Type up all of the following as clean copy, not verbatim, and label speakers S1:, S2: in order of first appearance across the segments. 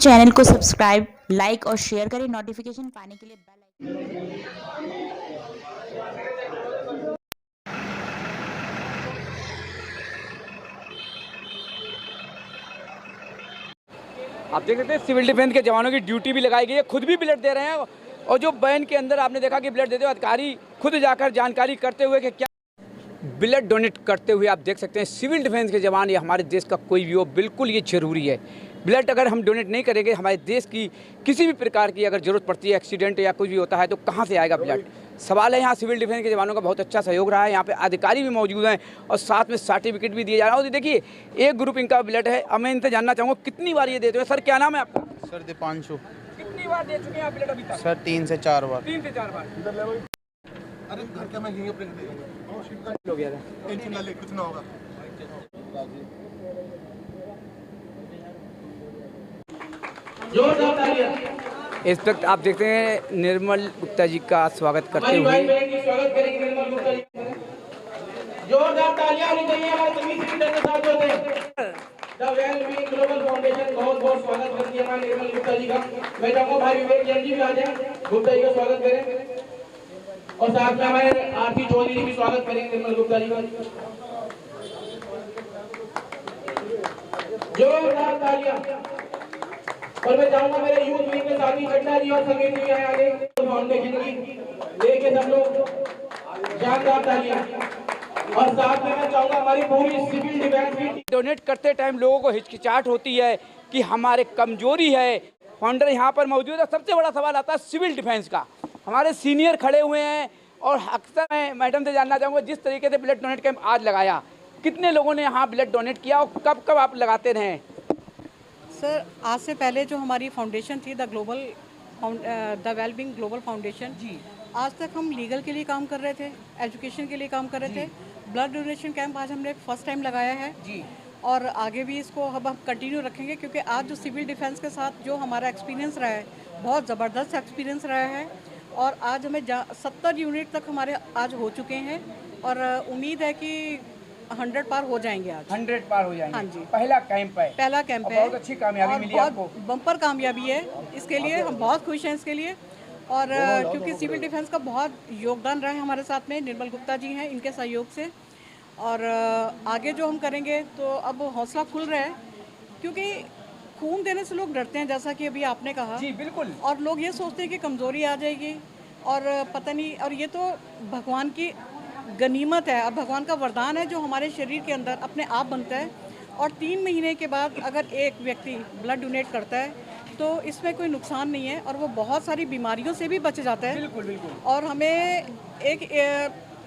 S1: Channel को subscribe, like और share करें। नोटिफिकेशन पाने के लिए बेल आइकन।
S2: आप देख सकते हैं सिविल डिफेंस के जवानों की ड्यूटी भी लगाई गई है, खुद भी ब्लड दे रहे हैं। और जो वैन के अंदर आपने देखा कि ब्लड देते हुए अधिकारी खुद जाकर जानकारी करते हुए कि क्या ब्लड डोनेट करते हुए आप देख सकते हैं सिविल डिफेंस के जवान या हमारे देश का कोई भी हो, बिल्कुल ये ज़रूरी है। ब्लड अगर हम डोनेट नहीं करेंगे, हमारे देश की किसी भी प्रकार की अगर ज़रूरत पड़ती है, एक्सीडेंट या कुछ भी होता है, तो कहाँ से आएगा ब्लड? सवाल है। यहाँ सिविल डिफेंस के जवानों का बहुत अच्छा सहयोग रहा है, यहाँ पे अधिकारी भी मौजूद हैं और साथ में सर्टिफिकेट भी दिए जा रहा है। और देखिए, एक ग्रुप इनका ब्लड है। अब मैं इनसे जानना चाहूँगा कितनी बार ये देते हैं। सर, क्या नाम है आपका?
S3: सर दीपांशु।
S2: कितनी बार दे चुके हैं आप ब्लड अभी तक?
S3: सर 3 से 4 बार।
S2: 3 से 4 बार।
S4: अरे घर का मैं यहीं अपने
S2: हो गया था।
S4: टेंशन ना ले, कुछ ना होगा।
S2: इस वक्त आप देखते हैं निर्मल गुप्ता जी का स्वागत करते हुए
S5: स्वागत करेंगे निर्मल गुप्ता जी। जोरदार तालियां होनी चाहिए हमारे सभी सीनियर के साथियों से। The Well Being Global foundation बहुत बहुत स्वागत करती है हमारे निर्मल गुप्ता जी का। मैं चाहूंगा भाई विवेक जैन जी भी आ जाए, गुप्ता जी का स्वागत करें। और साथ में हमारे आरती चौधरी जी भी स्वागत करेंगे निर्मल गुप्ता जी का। जोरदार तालियां। और मैं चाहूंगा मेरे यूथ विंग के साथी चड्डा जी और संगीत जी आए आगे फाउंडेशन की लेके सब लोग जानदार तालियां। और साथ में मैं चाहूंगा हमारी पूरी सिविल डिफेंस की
S2: डोनेट करते टाइम लोगों को हिचकिचाहट होती है कि हमारे कमजोरी है। फाउंडर यहाँ पर मौजूद है। सबसे बड़ा सवाल आता है सिविल डिफेंस का। हमारे सीनियर खड़े हुए हैं और अक्सर मैं मैडम से जानना चाहूँगा, जिस तरीके से ब्लड डोनेट कैंप आज लगाया, कितने लोगों ने यहाँ ब्लड डोनेट किया और कब कब आप लगाते रहे?
S6: सर, आज से पहले जो हमारी फाउंडेशन थी the Well Being Global Foundation ji, आज तक हम लीगल के लिए काम कर रहे थे, एजुकेशन के लिए काम कर रहे थे। ब्लड डोनेशन कैंप आज हमने फर्स्ट टाइम लगाया है जी, और आगे भी इसको अब हम कंटिन्यू रखेंगे, क्योंकि आज जो सिविल डिफेंस के साथ जो हमारा एक्सपीरियंस रहा है, बहुत ज़बरदस्त एक्सपीरियंस रहा है। और आज हमें 70 यूनिट तक हमारे आज हो चुके हैं और उम्मीद है कि 100 पार हो जाएंगे आज।
S2: 100 पार हो जाएंगे।
S6: हाँ जी,
S2: पहला कैंप है।
S6: पहला कैंप है।
S2: बहुत अच्छी कामयाबी मिली आपको।
S6: बम्पर कामयाबी है, इसके लिए हम बहुत खुश हैं इसके लिए। और क्योंकि सिविल डिफेंस का बहुत योगदान रहा है हमारे साथ में, निर्मल गुप्ता जी हैं, इनके सहयोग से। और आगे जो हम करेंगे तो अब हौसला खुल रहा है, क्योंकि खून देने से लोग डरते हैं, जैसा कि अभी आपने कहा
S2: जी बिल्कुल।
S6: और लोग ये सोचते हैं कि कमज़ोरी आ जाएगी और पता नहीं, और ये तो भगवान की गनीमत है, अब भगवान का वरदान है जो हमारे शरीर के अंदर अपने आप बनता है। और 3 महीने के बाद अगर एक व्यक्ति ब्लड डोनेट करता है तो इसमें कोई नुकसान नहीं है और वो बहुत सारी बीमारियों से भी बच जाता है।
S2: बिल्कुल बिल्कुल।
S6: और हमें एक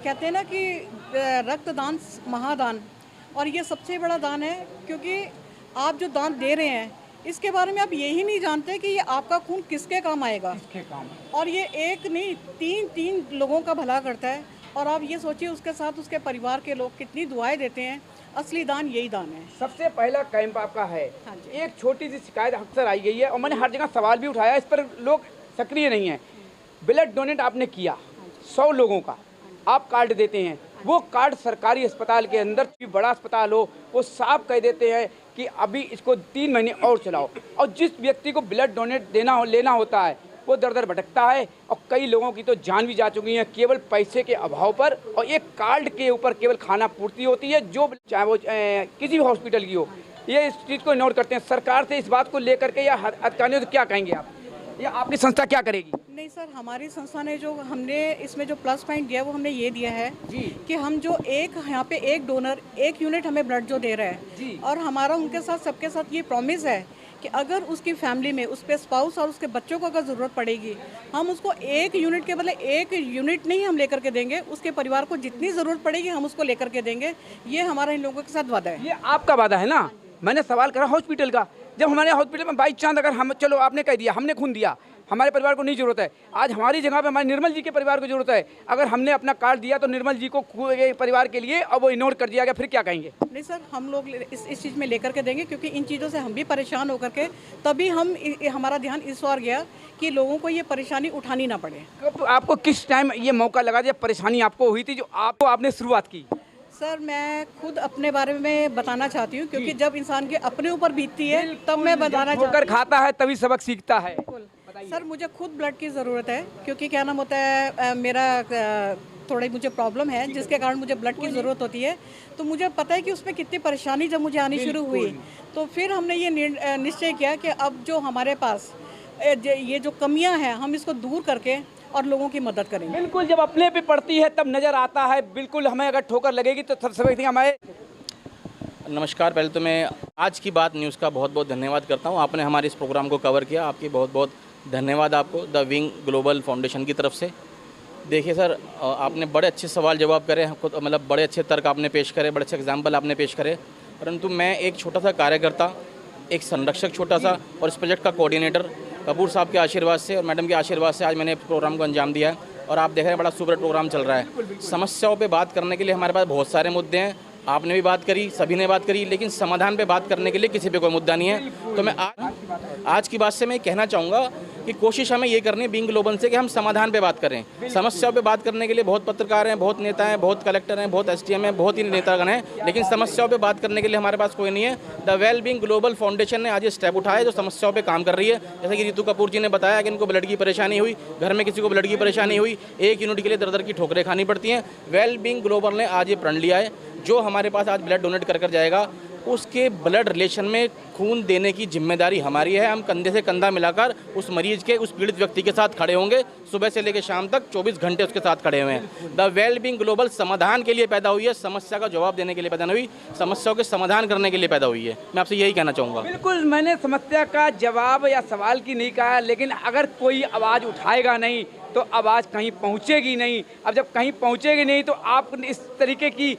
S6: कहते हैं ना कि रक्तदान महादान, और ये सबसे बड़ा दान है, क्योंकि आप जो दान दे रहे हैं इसके बारे में आप यही नहीं जानते कि ये आपका खून किसके काम आएगा।
S2: किसके काम?
S6: और ये एक नहीं, 3 लोगों का भला करता है। और आप ये सोचिए उसके साथ उसके परिवार के लोग कितनी दुआएं देते हैं। असली दान यही दान है।
S2: सबसे पहला कैंप आपका है।
S6: हाँ जी।
S2: एक छोटी सी शिकायत अक्सर आई गई है और मैंने हर जगह सवाल भी उठाया, इस पर लोग सक्रिय नहीं है। ब्लड डोनेट आपने किया 100 लोगों का, आप कार्ड देते हैं, वो कार्ड सरकारी अस्पताल के अंदर, बड़ा अस्पताल हो, वो साफ कह देते हैं कि अभी इसको 3 महीने और चलाओ। और जिस व्यक्ति को ब्लड डोनेट लेना होता है वो दर दर भटकता है और कई लोगों की तो जान भी जा चुकी है केवल पैसे के अभाव पर। और एक कार्ड के ऊपर केवल खाना पूर्ति होती है, जो चाहे वो किसी भी हॉस्पिटल की हो, ये इस चीज़ को इग्नोर करते हैं। सरकार से इस बात को लेकर के या अधिकारियों से क्या कहेंगे आप, या आपकी संस्था क्या करेगी?
S6: नहीं सर, हमारी संस्था ने जो हमने इसमें जो प्लस पॉइंट दिया है वो हमने ये दिया है जी, कि हम जो यहाँ पे एक डोनर 1 यूनिट हमें ब्लड जो दे रहा है जी, और हमारा उनके साथ सबके साथ ये प्रॉमिस है कि अगर उसकी फैमिली में उसके स्पाउस और उसके बच्चों को अगर ज़रूरत पड़ेगी, हम उसको 1 यूनिट के बदले 1 यूनिट नहीं हम लेकर के देंगे, उसके परिवार को जितनी ज़रूरत पड़ेगी हम उसको लेकर के देंगे। ये हमारा इन लोगों के साथ वादा है।
S2: ये आपका वादा है ना? मैंने सवाल करा हॉस्पिटल का। जब हमारे हॉस्पिटल में बाई चांस अगर हम, चलो आपने कह दिया हमने खून दिया, हमारे परिवार को नहीं जरूरत है, आज हमारी जगह पे हमारे निर्मल जी के परिवार को जरूरत है, अगर हमने अपना कार्ड दिया तो निर्मल जी को परिवार के लिए, और वो इग्नोर कर दिया गया, फिर क्या कहेंगे?
S6: नहीं सर, हम लोग इस चीज़ में लेकर के देंगे, क्योंकि इन चीज़ों से हम भी परेशान होकर के तभी हम हमारा ध्यान इस ओर गया कि लोगों को ये परेशानी उठानी ना पड़े।
S2: तो आपको किस टाइम ये मौका लगा जब परेशानी आपको हुई थी, जो आपने शुरुआत की?
S6: सर मैं खुद अपने बारे में बताना चाहती हूँ, क्योंकि जब इंसान के अपने ऊपर बीतती है तब मैं बताना चाहती
S2: ठोकर खाता है तभी सबक सीखता है।
S6: हूँ। सर मुझे खुद ब्लड की ज़रूरत है, क्योंकि क्या नाम होता है मेरा थोड़ी मुझे प्रॉब्लम है जिसके कारण मुझे ब्लड की ज़रूरत होती है। तो मुझे पता है कि उसमें कितनी परेशानी जब मुझे आनी शुरू हुई, तो फिर हमने ये निश्चय किया कि अब जो हमारे पास ये जो कमियां हैं हम इसको दूर करके और लोगों की मदद करेंगे।
S2: बिल्कुल, जब अपने पे पड़ती है तब नज़र आता है। बिल्कुल, हमें अगर ठोकर लगेगी तो सब समझते हमारे।
S3: नमस्कार, पहले तो मैं आज की बात न्यूज़ का बहुत बहुत धन्यवाद करता हूं। आपने हमारे इस प्रोग्राम को कवर किया, आपकी बहुत बहुत धन्यवाद आपको द विंग ग्लोबल फाउंडेशन की तरफ से। देखिए सर, आपने बड़े अच्छे सवाल जवाब करे, मतलब बड़े अच्छे तर्क आपने पेश करे, बड़े अच्छे एग्जाम्पल आपने पेश करे, परंतु मैं एक छोटा सा कार्यकर्ता, एक संरक्षक छोटा सा, और इस प्रोजेक्ट का कोऑर्डिनेटर कपूर साहब के आशीर्वाद से और मैडम के आशीर्वाद से आज मैंने प्रोग्राम को अंजाम दिया है। और आप देख रहे हैं बड़ा सुपर प्रोग्राम चल रहा है। समस्याओं पे बात करने के लिए हमारे पास बहुत सारे मुद्दे हैं, आपने भी बात करी, सभी ने बात करी, लेकिन समाधान पे बात करने के लिए किसी पे कोई मुद्दा नहीं है। तो मैं आज की बात से मैं कहना चाहूँगा कि कोशिश हमें ये करनी है बिंग ग्लोबल से कि हम समाधान पे बात करें। समस्याओं पे बात करने के लिए बहुत पत्रकार हैं, बहुत नेता हैं, बहुत कलेक्टर हैं, बहुत SDM हैं, बहुत ही नेतागण हैं, लेकिन समस्याओं पे बात करने के लिए हमारे पास कोई नहीं है। The Well Being Global foundation ने आज ये स्टेप उठाया जो समस्याओं पे काम कर रही है। जैसे कि रितु कपूर जी ने बताया कि इनको ब्लड की परेशानी हुई, घर में किसी को ब्लड की परेशानी हुई, एक यूनिट के लिए दर दर की ठोकरें खानी पड़ती हैं। वेल बीइंग ग्लोबल ने आज ये प्रण लिया है, जो हमारे पास आज ब्लड डोनेट कर जाएगा उसके ब्लड रिलेशन में खून देने की जिम्मेदारी हमारी है। हम कंधे से कंधा मिलाकर उस मरीज के, उस पीड़ित व्यक्ति के साथ खड़े होंगे। सुबह से लेकर शाम तक 24 घंटे उसके साथ खड़े हुए हैं। द वेल बीइंग ग्लोबल समाधान के लिए पैदा हुई है, समस्या का जवाब देने के लिए पैदा नहीं हुई, समस्याओं के समाधान करने के लिए पैदा हुई है। मैं आपसे यही कहना चाहूँगा।
S2: बिल्कुल, मैंने समस्या का जवाब या सवाल की नहीं कहा, लेकिन अगर कोई आवाज़ उठाएगा नहीं तो आवाज़ कहीं पहुँचेगी नहीं। अब जब कहीं पहुँचेगी नहीं तो आप इस तरीके की,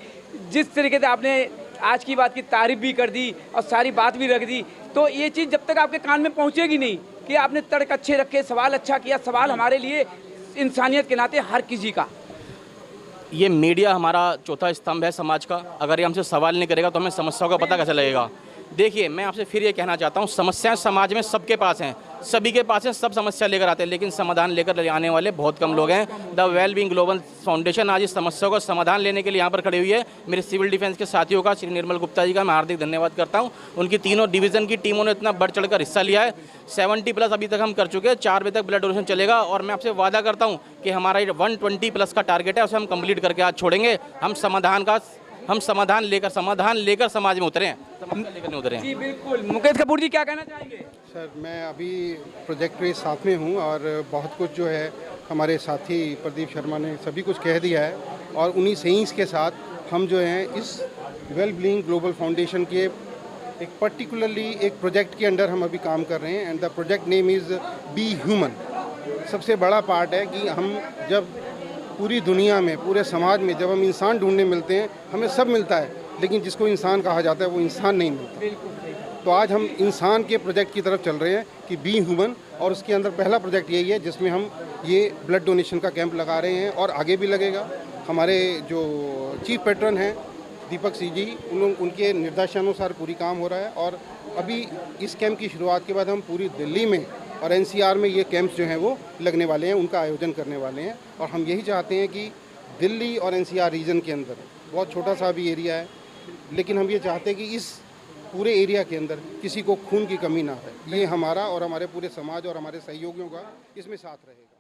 S2: जिस तरीके से आपने आज की बात की तारीफ भी कर दी और सारी बात भी रख दी, तो ये चीज़ जब तक आपके कान में पहुंचेगी नहीं कि आपने तर्क अच्छे रखे, सवाल अच्छा किया। सवाल हमारे लिए इंसानियत के नाते हर किसी का,
S3: ये मीडिया हमारा चौथा स्तंभ है समाज का। अगर ये हमसे सवाल नहीं करेगा तो हमें समस्याओं का पता कैसे लगेगा। देखिए, मैं आपसे फिर ये कहना चाहता हूँ, समस्याएं समाज में सबके पास हैं, सभी के पास हैं, सब समस्या लेकर आते हैं, लेकिन समाधान लेकर आने वाले बहुत कम लोग हैं। The Well Being Global foundation आज इस समस्याओं का समाधान लेने के लिए यहाँ पर खड़ी हुई है। मेरे सिविल डिफेंस के साथियों का, श्री निर्मल गुप्ता जी का मैं हार्दिक धन्यवाद करता हूँ। उनकी तीनों डिवीज़न की टीमों ने इतना बढ़ चढ़कर हिस्सा लिया है। 70+ अभी तक हम कर चुके हैं। 4 बजे तक ब्लड डोनेशन चलेगा और मैं आपसे वादा करता हूँ कि हमारा 120+ का टारगेट है, उसे हम कंप्लीट करके आज छोड़ेंगे। हम समाधान लेकर समाज में उतरे हैं, समस्या लेकर नहीं उतरे हैं।
S2: जी बिल्कुल। मुकेश कपूर जी क्या कहना चाहेंगे?
S7: सर, मैं अभी प्रोजेक्ट के साथ में हूँ और बहुत कुछ जो है हमारे साथी प्रदीप शर्मा ने सभी कुछ कह दिया है, और उन्हीं सेइंग्स के साथ हम जो हैं इस वेल बीइंग ग्लोबल फाउंडेशन के एक पर्टिकुलरली एक प्रोजेक्ट के अंडर हम अभी काम कर रहे हैं, and the project name is be human. सबसे बड़ा पार्ट है कि हम जब पूरी दुनिया में, पूरे समाज में जब हम इंसान ढूंढने मिलते हैं, हमें सब मिलता है, लेकिन जिसको इंसान कहा जाता है वो इंसान नहीं मिलता। तो आज हम इंसान के प्रोजेक्ट की तरफ चल रहे हैं कि बी ह्यूमन, और उसके अंदर पहला प्रोजेक्ट यही है जिसमें हम ये ब्लड डोनेशन का कैंप लगा रहे हैं और आगे भी लगेगा। हमारे जो चीफ पैट्रन हैं दीपक सिंह जी, उनके निर्देशानुसार पूरी काम हो रहा है, और अभी इस कैंप की शुरुआत के बाद हम पूरी दिल्ली में और NCR में ये कैंप्स जो हैं वो लगने वाले हैं, उनका आयोजन करने वाले हैं। और हम यही चाहते हैं कि दिल्ली और NCR रीजन के अंदर, बहुत छोटा सा भी एरिया है, लेकिन हम ये चाहते हैं कि इस पूरे एरिया के अंदर किसी को खून की कमी ना है। ये हमारा और हमारे पूरे समाज और हमारे सहयोगियों का इसमें साथ रहेगा।